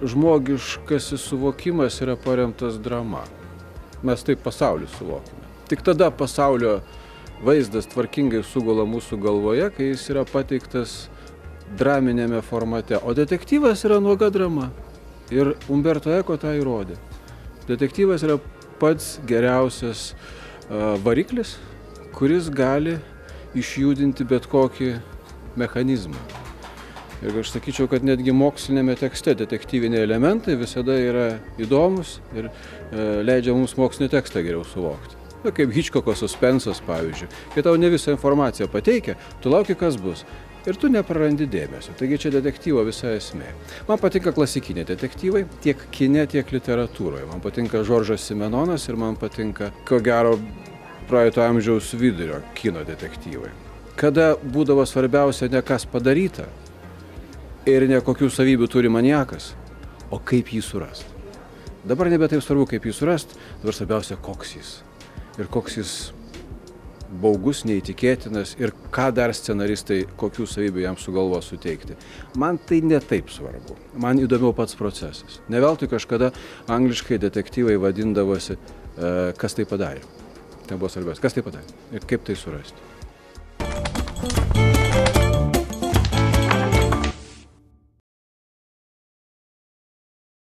žmogiškasis suvokimas yra paremtas drama. Mes taip pasaulį suvokime. Tik tada pasaulio vaizdas tvarkingai sugula mūsų galvoje, kai jis yra pateiktas draminėme formate. O detektyvas yra nuoga drama. Ir Umberto Eco tą įrodė. Detektyvas yra pats geriausias variklis, kuris gali išjudinti bet kokį mechanizmą. Ir aš sakyčiau, kad netgi mokslinėme tekste detektyviniai elementai visada yra įdomus ir leidžia mums mokslinį tekstą geriau suvokti. Kaip Hitchcoko suspensas, pavyzdžiui. Kai tau ne visą informaciją pateikia, tu lauki, kas bus. Ir tu neprarandi dėmesio. Taigi čia detektyvo visa esmė. Man patinka klasikiniai detektyvai, tiek kine, tiek literatūroje. Man patinka Žoržas Simenonas ir man patinka, ko gero, praeito amžiaus vidurio kino detektyvai. Kada būdavo svarbiausia ne kas padaryta ir ne kokių savybių turi maniakas, o kaip jį surast. Dabar nebe taip svarbu, kaip jį surast, dabar svarbiausia, koks jis. Ir koks jis baugus, neįtikėtinas ir ką dar scenaristai, kokių savybių jam sugalvo suteikti. Man tai ne taip svarbu. Man įdomiau pats procesas. Ne veltui kažkada angliškai detektyvai vadindavosi, kas tai padarė. Ten buvo svarbiausia, kas tai padarė ir kaip tai surasti.